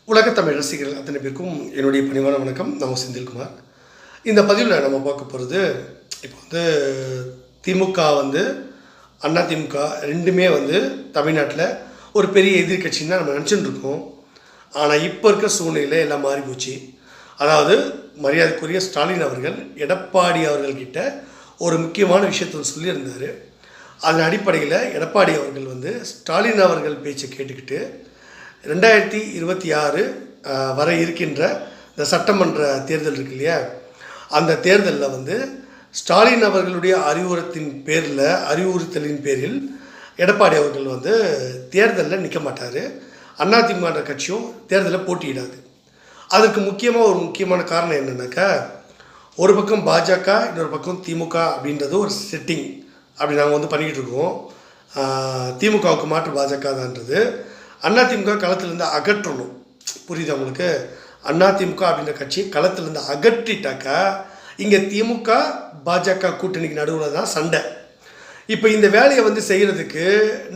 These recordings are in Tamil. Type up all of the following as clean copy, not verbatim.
உலகத்தமிழ் ரசிகர்கள் அத்தனை பேருக்கும் என்னுடைய பணிவான வணக்கம். நான் செந்தில்குமார். இந்த பதிவில் நம்ம பார்க்க போகிறது, இப்போ திமுக அண்ணா திமுக ரெண்டுமே தமிழ்நாட்டில் ஒரு பெரிய எதிர்கட்சின்னு தான் நம்ம நினச்சிட்டு இருக்கோம். ஆனால் இப்போ இருக்க சூழ்நிலையில் எல்லாம் மாறி போச்சு. அதாவது மரியாதைக்குரிய ஸ்டாலின் அவர்கள் எடப்பாடி அவர்கள்கிட்ட ஒரு முக்கியமான விஷயத்தை சொல்லியிருந்தார். அதன் அடிப்படையில் எடப்பாடி அவர்கள் ஸ்டாலின் அவர்கள் பேச்சை கேட்டுக்கிட்டு 2026 வர இருக்கின்ற இந்த சட்டமன்ற தேர்தல் இருக்கு இல்லையா, அந்த தேர்தலில் ஸ்டாலின் அவர்களுடைய அறிவுறுத்தலின் பேரில் எடப்பாடி அவர்கள் தேர்தலில் நிற்க மாட்டார். அதிமுக கட்சியும் தேர்தலில் போட்டியிடாது. அதற்கு முக்கியமான காரணம் என்னென்னாக்கா, ஒரு பக்கம் பாஜக, இன்னொரு பக்கம் திமுக அப்படின்றது ஒரு செட்டிங் அப்படி நாங்கள் பண்ணிக்கிட்டு இருக்கோம். திமுகவுக்கு மாற்று பாஜக தான்ன்றது அதிமுக களத்திலேருந்து அகற்றணும். புரியுது உங்களுக்கு? அதிமுக அப்படின்ற கட்சி களத்திலேருந்து அகற்றிட்டாக்கா இங்கே திமுக பாஜக கூட்டணிக்கு நடுவில் தான் சண்டை. இப்போ இந்த வேலையை செய்கிறதுக்கு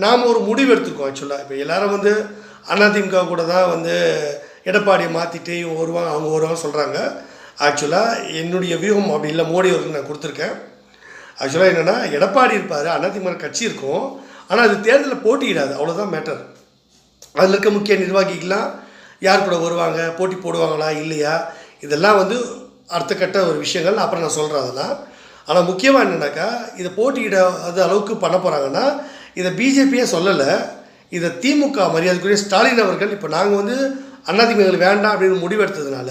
நாம் ஒரு முடிவு எடுத்துருக்கோம். ஆக்சுவலாக இப்போ எல்லோரும் அதிமுக கூட தான் எடப்பாடியை மாற்றிட்டு இவங்க வருவாங்க அவங்க வருவாங்க சொல்கிறாங்க. ஆக்சுவலாக என்னுடைய வியூகம் அப்படி இல்லை, மோடி அவர்களுக்கு நான் கொடுத்துருக்கேன். ஆக்சுவலாக என்னென்னா, எடப்பாடி இருப்பார், அதிமுக கட்சி இருக்கும், ஆனால் அது தேர்தலில் போட்டியிடாது, அவ்வளோதான் மேட்டர். அதில் இருக்க முக்கிய நிர்வாகிகள்லாம் யார் கூட வருவாங்க, போட்டி போடுவாங்களா இல்லையா, இதெல்லாம் அடுத்த கட்ட ஒரு விஷயங்கள் அப்புறம் நான் சொல்கிறேன் அதெல்லாம். ஆனால் முக்கியமாக என்னென்னாக்கா, இதை போட்டியிடாத அளவுக்கு பண்ண போகிறாங்கன்னா இதை பிஜேபியே சொல்லலை, இதை திமுக மரியாதைக்குரிய ஸ்டாலின் அவர்கள், இப்போ நாங்கள் அதிமுக வேண்டாம் அப்படின்னு முடிவெடுத்ததுனால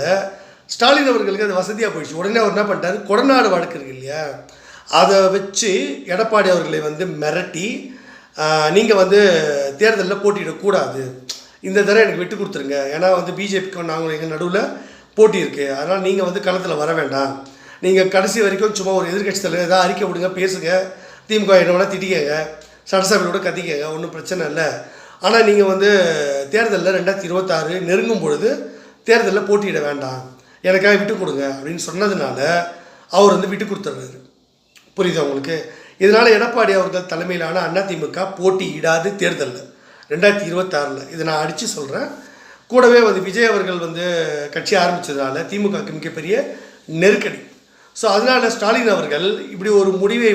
ஸ்டாலின் அவர்களுக்கு அது வசதியாக போயிடுச்சு. உடனே அவர் என்ன பண்ணிட்டார், கொடநாடு வழக்கு இருக்கு இல்லையா, அதை வச்சு எடப்பாடி அவர்களை மிரட்டி, நீங்கள் தேர்தலில் போட்டியிடக்கூடாது, இந்த தடவை எனக்கு விட்டு கொடுத்துருங்க, ஏன்னா பிஜேபிக்கு நாங்கள் எங்கள் நடுவில் போட்டி இருக்குது, அதனால் நீங்கள் களத்தில் வர வேண்டாம், நீங்கள் கடைசி வரைக்கும் சும்மா ஒரு எதிர்கட்சி தலைவர் ஏதாவது அறிக்கை விடுங்க, பேசுங்க, திமுக என்ன வேணால் திட்டிக்கங்க, சட்டசபையோட கத்திக்கங்க, ஒன்றும் பிரச்சனை இல்லை, ஆனால் நீங்கள் தேர்தலில் 2026 நெருங்கும் பொழுது தேர்தலில் போட்டியிட வேண்டாம், எனக்காக விட்டு கொடுங்க அப்படின்னு சொன்னதுனால அவர் விட்டு கொடுத்துட்றாரு. புரியுது உங்களுக்கு? இதனால் எடப்பாடி அவர்கள் தலைமையிலான அதிமுக போட்டியிடாது தேர்தலில் 2026. இதை நான் அடித்து சொல்கிறேன். கூடவே விஜய் அவர்கள் கட்சி ஆரம்பித்ததுனால திமுகவுக்கு மிகப்பெரிய நெருக்கடி. ஸோ அதனால் ஸ்டாலின் அவர்கள் இப்படி ஒரு முடிவை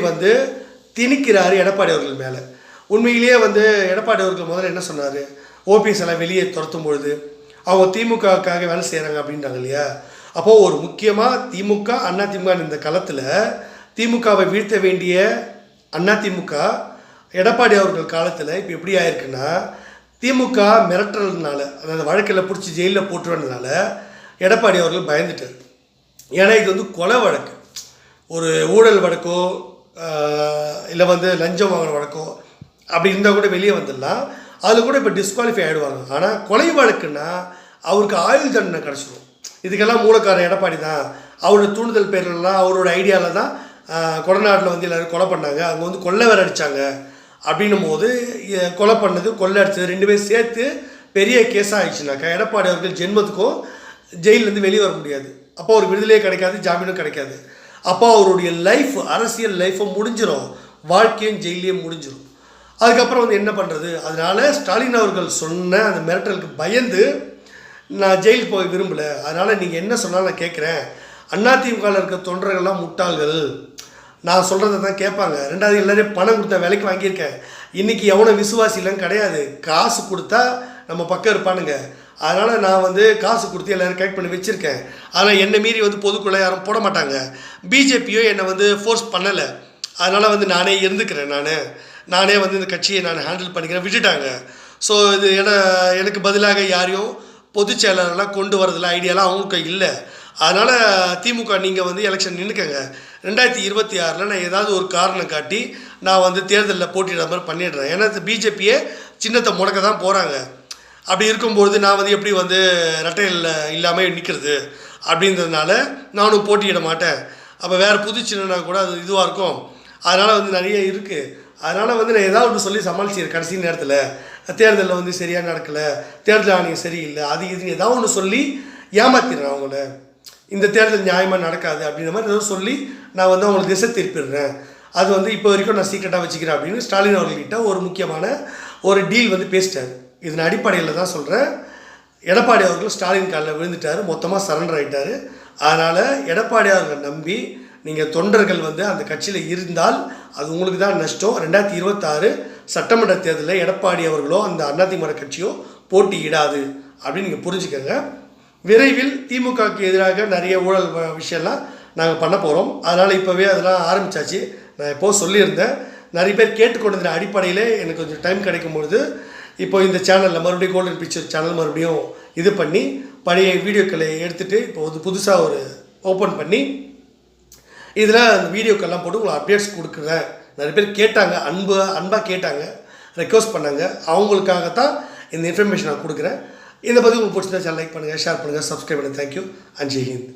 திணிக்கிறார் எடப்பாடி அவர்கள் மேலே. உண்மையிலேயே எடப்பாடி அவர்கள் முதல்ல என்ன சொன்னார், ஓபிஎஸ் எல்லாம் வெளியே துரத்தும் பொழுது அவங்க திமுகவுக்காக வேலை செய்கிறாங்க அப்படின்றாங்க இல்லையா. அப்போது ஒரு முக்கியமாக திமுக அதிமுக இந்த களத்தில் திமுகவை வீழ்த்த வேண்டிய அதிமுக எடப்பாடி அவர்கள் காலத்தில் இப்போ எப்படி ஆயிருக்குன்னா, திமுக மிரட்டுறதுனால, அதாவது வழக்கில் பிடிச்சி ஜெயிலில் போட்டுறதுனால எடப்பாடி அவர்கள் பயந்துட்டார். ஏன்னா இது கொலை வழக்கு, ஒரு ஊழல் வழக்கோ இல்லை லஞ்சம் வாங்கின வழக்கோ அப்படி இருந்தால் கூட வெளியே வந்துடலாம், அதில் கூட இப்போ டிஸ்குவாலிஃபை ஆகிடுவாங்க. ஆனால் கொலை வழக்குன்னா அவருக்கு ஆயுள் தண்டனை கிடச்சிடும். இதுக்கெல்லாம் மூலக்காரன் எடப்பாடி தான். அவரோட தூண்டுதல் பேர்லாம் அவரோட ஐடியாவில் தான் கொடநாட்டில் எல்லோரும் கொலை பண்ணாங்க, அங்கே கொள்ளை வேறு அடித்தாங்க அப்படின்னும் போது கொலை பண்ணது கொள்ளை அடித்தது ரெண்டு பேரும் சேர்த்து பெரிய கேஸாக ஆயிடுச்சுனாக்கா எடப்பாடி அவர்கள் ஜென்மத்துக்கும் ஜெயிலேருந்து வெளியே வர முடியாது. அப்போ ஒரு விடுதலையே கிடைக்காது, ஜாமீனும் கிடைக்காது. அப்போ அவருடைய லைஃப், அரசியல் லைஃப்பை முடிஞ்சிடும், வாழ்க்கையும் ஜெயிலையும் முடிஞ்சிடும். அதுக்கப்புறம் என்ன பண்ணுறது? அதனால் ஸ்டாலின் அவர்கள் சொன்ன அந்த மிரட்டலுக்கு பயந்து நான் ஜெயிலுக்கு போய் விரும்பலை, அதனால் நீங்கள் என்ன சொன்னாலும் நான் கேட்குறேன், அதிமுகவில் இருக்க தொண்டர்கள்லாம் முட்டாள்கள், நான் சொல்கிறத தான் கேட்பாங்க. ரெண்டாவது, எல்லோரும் பணம் கொடுத்தா விலைக்கு வாங்கியிருக்கேன், இன்றைக்கி எவனோ விசுவாசிலாம் கிடையாது, காசு கொடுத்தா நம்ம பக்கம் இருப்பானுங்க, அதனால் நான் காசு கொடுத்து எல்லோரும் கலெக்ட் பண்ணி வச்சுருக்கேன், அதனால் என்னை மீறி பொதுக்குள்ளே யாரும் போட மாட்டாங்க, பிஜேபியோ என்னை ஃபோர்ஸ் பண்ணலை, அதனால் நானே இருந்துக்கிறேன், நானே இந்த கட்சியை நான் ஹேண்டில் பண்ணிக்கிறேன் விட்டுட்டாங்க. ஸோ இது எனக்கு பதிலாக யாரையும் பொதுச் செயலாளர்லாம் கொண்டு வரதில்ல, ஐடியாலாம் அவங்களுக்கு இல்லை, அதனால் திமுக நீங்கள் எலெக்ஷன் நின்றுக்கங்க, 2026 நான் ஏதாவது ஒரு காரணம் காட்டி நான் தேர்தலில் போட்டியிட மாதிரி பண்ணிடுறேன், ஏன்னா பிஜேபியே சின்னத்தை முடக்க தான் போகிறாங்க, அப்படி இருக்கும்போது நான் எப்படி ரெட்டையில் இல்லாமல் நிற்கிறது அப்படின்றதுனால நானும் போட்டியிட மாட்டேன், அப்போ வேறு புது சின்னனா கூட அது இதுவாக இருக்கும், அதனால் நிறைய இருக்குது, அதனால் நான் ஏதாவது ஒன்று சொல்லி சமாளிச்சிடுறேன், கடைசி நேரத்தில் தேர்தலில் சரியாக நடக்கலை, தேர்தல் ஆணையம் சரியில்லை, அது இதுன்னு ஏதாவது ஒன்று சொல்லி ஏமாத்திடுறேன் அவங்கள, இந்த தேர்தல் நியாயமாக நடக்காது அப்படின்ற மாதிரி ஏதோ சொல்லி நான் அவங்களை திசை திருப்பிடுறேன், அது இப்போ வரைக்கும் நான் சீக்கிரட்டாக வச்சுக்கிறேன் அப்படின்னு ஸ்டாலின் அவர்கள்கிட்ட ஒரு முக்கியமான ஒரு டீல் பேசிட்டார். இதன் அடிப்படையில் தான் சொல்கிறேன், எடப்பாடி அவர்கள் ஸ்டாலின் காலில் விழுந்துட்டார், மொத்தமாக சரண்டர் ஆகிட்டார். அதனால் எடப்பாடி அவர்கள் நம்பி நீங்கள் தொண்டர்கள் வந்து அந்த கட்சியில் இருந்தால் அது உங்களுக்கு தான் நஷ்டம். 2026 சட்டமன்ற தேர்தலில் எடப்பாடி அவர்களோ அந்த அதிமுக கட்சியோ போட்டியிடாது அப்படின்னு நீங்கள் புரிஞ்சுக்கோங்க. விரைவில் திமுகவுக்கு எதிராக நிறைய ஊழல் விஷயம்லாம் நாங்கள் பண்ண போகிறோம். அதனால் இப்போவே அதெல்லாம் ஆரம்பித்தாச்சு. நான் எப்போது சொல்லியிருந்தேன், நிறைய பேர் கேட்டுக்கொண்டிருந்த அடிப்படையில் எனக்கு கொஞ்சம் டைம் கிடைக்கும் பொழுது இப்போ இந்த சேனலில் மறுபடியும் கோல்டன் பிக்சர் சேனல் மறுபடியும் இது பண்ணி பழைய வீடியோக்களை எடுத்துகிட்டு இப்போ வந்து புதுசாக ஒரு ஓப்பன் பண்ணி இதில் அந்த வீடியோக்கெல்லாம் போட்டு உங்களுக்கு அப்டேட்ஸ் கொடுக்குறேன். நிறைய பேர் கேட்டாங்க, அன்பாக கேட்டாங்க, ரெக்வஸ்ட் பண்ணாங்க. அவங்களுக்காகத்தான் இந்த இன்ஃபர்மேஷன் நான் கொடுக்குறேன். இதை பற்றி உங்களுக்கு பிடிச்சிருந்தா சேனல் லைக் பண்ணுங்கள், ஷேர் பண்ணுங்கள், சப்ஸ்கிரைப் பண்ணுங்கள். Thank you and Jai Hind.